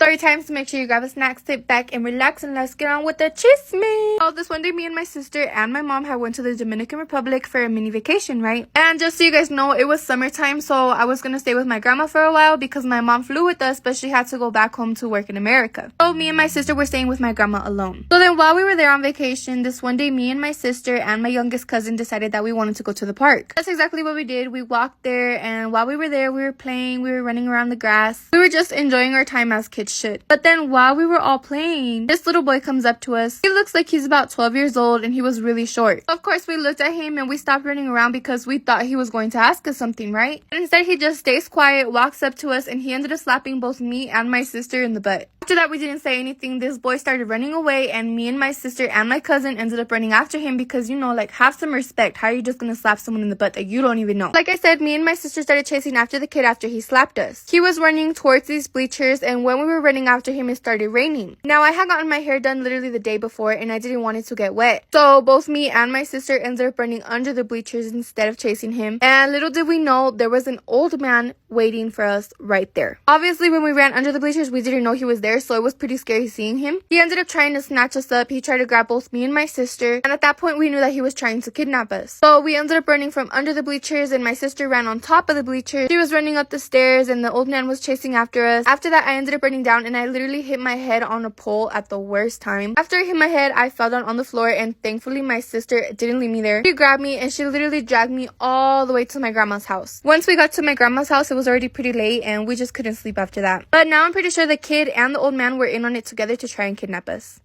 Story times, so make sure you grab a snack, sit back and relax, and let's get on with the chisme. Oh, this one day me and my sister and my mom had went to the Dominican Republic for a mini vacation, right? And just so you guys know, it was summertime, so I was gonna stay with my grandma for a while because my mom flew with us, but she had to go back home to work in America. So me and my sister were staying with my grandma alone. So then while we were there on vacation, this one day me and my sister and my youngest cousin decided that we wanted to go to the park. That's exactly what we did. We walked there, and while we were there, we were playing, we were running around the grass. We were just enjoying our time as kids should. But then while we were all playing, this little boy comes up to us. He looks like he's about 12 years old, and he was really short. Of course, we looked at him and we stopped running around because we thought he was going to ask us something, right? But instead, he just stays quiet, walks up to us, and he ended up slapping both me and my sister in the butt. After that, we didn't say anything. This boy started running away, and me and my sister and my cousin ended up running after him because, you know, like, have some respect. How are you just gonna slap someone in the butt that you don't even know? Like I said, me and my sister started chasing after the kid after he slapped us. He was running towards these bleachers, and when we were running after him, it started raining. Now, I had gotten my hair done literally the day before, and I didn't want it to get wet. So both me and my sister ended up running under the bleachers instead of chasing him. And little did we know, there was an old man waiting for us right there. Obviously, when we ran under the bleachers, we didn't know he was there, so it was pretty scary seeing him. He ended up trying to snatch us up. He tried to grab both me and my sister, and at that point, we knew that he was trying to kidnap us. So we ended up running from under the bleachers, and my sister ran on top of the bleachers. She was running up the stairs, and the old man was chasing after us. After that, I ended up running down, and I literally hit my head on a pole at the worst time. After I hit my head, I fell down on the floor, and thankfully, my sister didn't leave me there. She grabbed me, and she literally dragged me all the way to my grandma's house. Once we got to my grandma's house, it was already pretty late, and we just couldn't sleep after that. But now I'm pretty sure the kid and the old man were in on it together to try and kidnap us.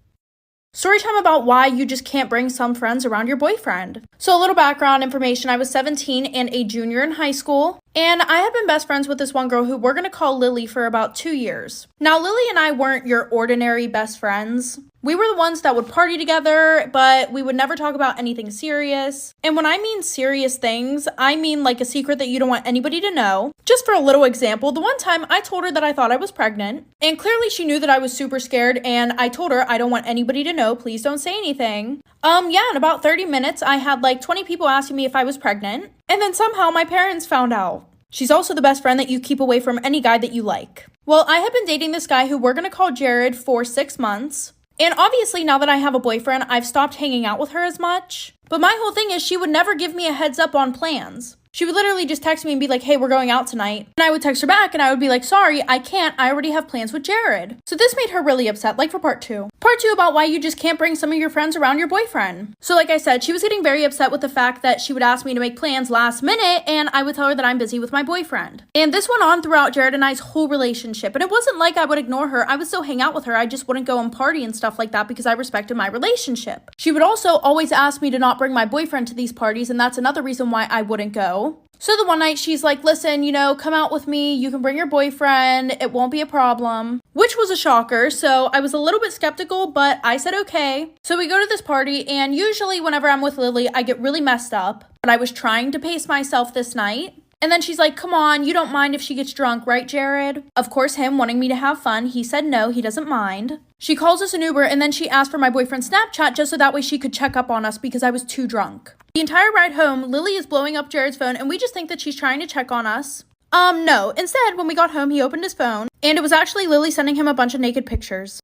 Story time about why you just can't bring some friends around your boyfriend. So a little background information, I was 17 and a junior in high school, and I have been best friends with this one girl who we're going to call Lily for about 2 years. Now, Lily and I weren't your ordinary best friends. We were the ones that would party together, but we would never talk about anything serious. And when I mean serious things, I mean like a secret that you don't want anybody to know. Just for a little example, the one time I told her that I thought I was pregnant, and clearly she knew that I was super scared, and I told her I don't want anybody to know, please don't say anything. In about 30 minutes, I had like 20 people asking me if I was pregnant, and then somehow my parents found out. She's also the best friend that you keep away from any guy that you like. Well, I have been dating this guy who we're gonna call Jared for 6 months. And obviously, now that I have a boyfriend, I've stopped hanging out with her as much. But my whole thing is she would never give me a heads up on plans. She would literally just text me and be like, hey, we're going out tonight. And I would text her back and I would be like, sorry, I can't. I already have plans with Jared. So this made her really upset, like for part 2. Part 2 about why you just can't bring some of your friends around your boyfriend. So like I said, she was getting very upset with the fact that she would ask me to make plans last minute and I would tell her that I'm busy with my boyfriend. And this went on throughout Jared and I's whole relationship. And it wasn't like I would ignore her. I would still hang out with her. I just wouldn't go and party and stuff like that because I respected my relationship. She would also always ask me to not bring my boyfriend to these parties, and that's another reason why I wouldn't go. So the one night she's like, listen, come out with me. You can bring your boyfriend. It won't be a problem. Which was a shocker. So I was a little bit skeptical, but I said okay. So we go to this party, and usually whenever I'm with Lily, I get really messed up. But I was trying to pace myself this night. And then she's like, come on, you don't mind if she gets drunk, right, Jared? Of course, him wanting me to have fun, he said no, he doesn't mind. She calls us an Uber, and then she asked for my boyfriend's Snapchat just so that way she could check up on us because I was too drunk. The entire ride home, Lily is blowing up Jared's phone, and we just think that she's trying to check on us. No. Instead, when we got home, he opened his phone, and it was actually Lily sending him a bunch of naked pictures.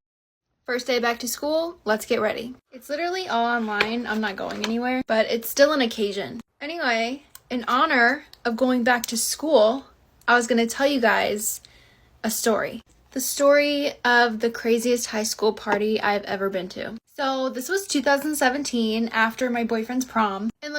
First day back to school, let's get ready. It's literally all online. I'm not going anywhere, but it's still an occasion. Anyway, in honor of going back to school, I was going to tell you guys a story. The story of the craziest high school party I've ever been to. So this was 2017 after my boyfriend's prom. And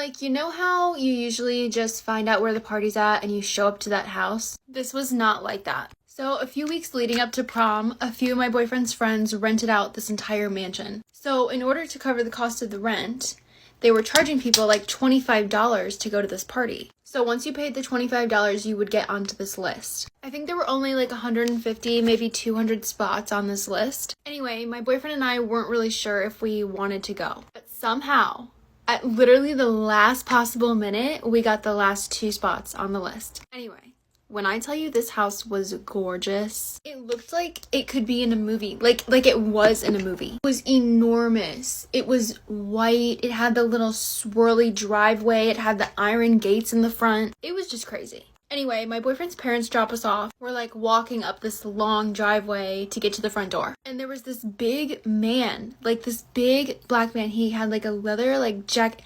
how you usually just find out where the party's at and you show up to that house? This was not like that. So a few weeks leading up to prom, a few of my boyfriend's friends rented out this entire mansion. So in order to cover the cost of the rent, they were charging people like $25 to go to this party. So once you paid the $25, you would get onto this list. I think there were only like 150, maybe 200 spots on this list. Anyway, my boyfriend and I weren't really sure if we wanted to go. But somehow, at literally the last possible minute, we got the last 2 spots on the list. Anyway, when I tell you this house was gorgeous, it looked like it could be in a movie. Like it was in a movie. It was enormous. It was white. It had the little swirly driveway. It had the iron gates in the front. It was just crazy. Anyway, my boyfriend's parents drop us off. We're like walking up this long driveway to get to the front door. And there was this big man, like this big black man. He had like a leather like jacket.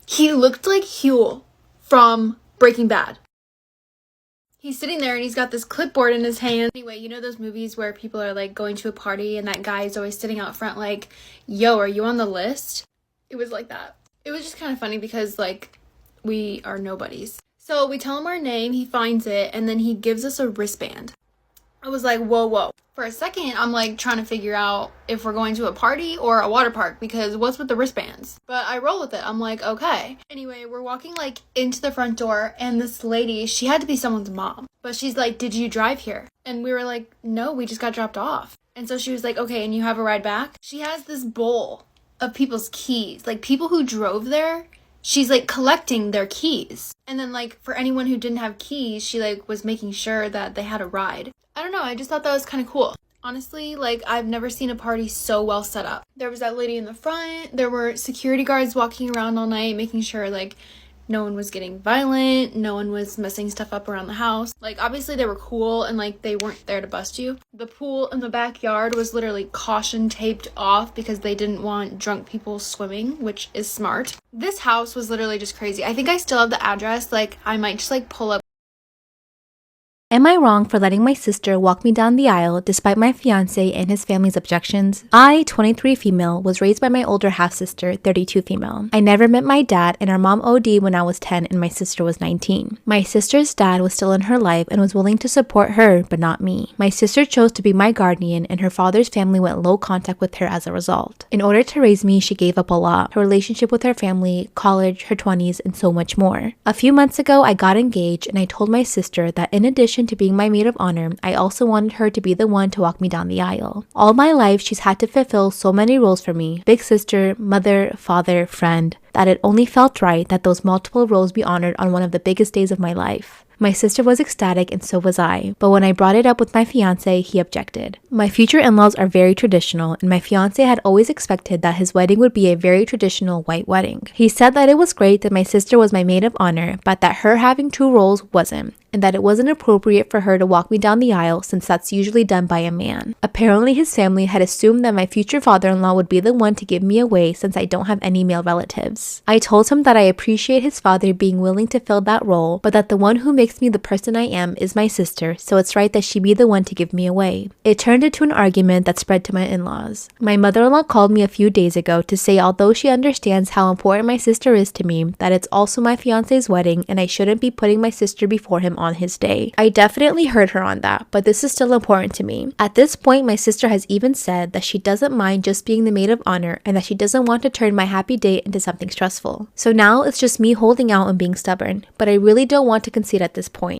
He looked like Huel from Breaking Bad. He's sitting there and he's got this clipboard in his hand. Anyway, you know those movies where people are like going to a party and that guy is always sitting out front like, yo, are you on the list? It was like that. It was just kind of funny because like we are nobodies. So we tell him our name, he finds it, and then he gives us a wristband. I was like, whoa, whoa. For a second, I'm like trying to figure out if we're going to a party or a water park because what's with the wristbands? But I roll with it. I'm like, okay. Anyway, we're walking like into the front door and this lady, she had to be someone's mom. But she's like, did you drive here? And we were like, no, we just got dropped off. And so she was like, okay, and you have a ride back? She has this bowl of people's keys. Like people who drove there, she's like collecting their keys. And then like for anyone who didn't have keys, she like was making sure that they had a ride. I don't know, I just thought that was kind of cool. Honestly, like I've never seen a party so well set up. There was that lady in the front. There were security guards walking around all night making sure like no one was getting violent, no one was messing stuff up around the house. Like obviously they were cool and like they weren't there to bust you. The pool in the backyard was literally caution taped off because they didn't want drunk people swimming, which is smart. This house was literally just crazy. I think I still have the address. Like I might just like pull up. Am I wrong for letting my sister walk me down the aisle despite my fiance and his family's objections? I, 23 female, was raised by my older half-sister, 32 female. I never met my dad and our mom OD'd when I was 10 and my sister was 19. My sister's dad was still in her life and was willing to support her, but not me. My sister chose to be my guardian and her father's family went low contact with her as a result. In order to raise me, she gave up a lot. Her relationship with her family, college, her 20s, and so much more. A few months ago, I got engaged and I told my sister that in addition to being my maid of honor, I also wanted her to be the one to walk me down the aisle. All my life, she's had to fulfill so many roles for me, big sister, mother, father, friend, that it only felt right that those multiple roles be honored on one of the biggest days of my life. My sister was ecstatic and so was I, but when I brought it up with my fiance, he objected. My future in-laws are very traditional and my fiance had always expected that his wedding would be a very traditional white wedding. He said that it was great that my sister was my maid of honor, but that her having two roles wasn't, and that it wasn't appropriate for her to walk me down the aisle since that's usually done by a man. Apparently his family had assumed that my future father-in-law would be the one to give me away since I don't have any male relatives. I told him that I appreciate his father being willing to fill that role, but that the one who makes me the person I am is my sister, so it's right that she be the one to give me away. It turned into an argument that spread to my in-laws. My mother-in-law called me a few days ago to say although she understands how important my sister is to me, that it's also my fiance's wedding and I shouldn't be putting my sister before him on his day. I definitely heard her on that, but this is still important to me. At this point, my sister has even said that she doesn't mind just being the maid of honor and that she doesn't want to turn my happy date into something stressful. So now it's just me holding out and being stubborn, but I really don't want to concede at this point.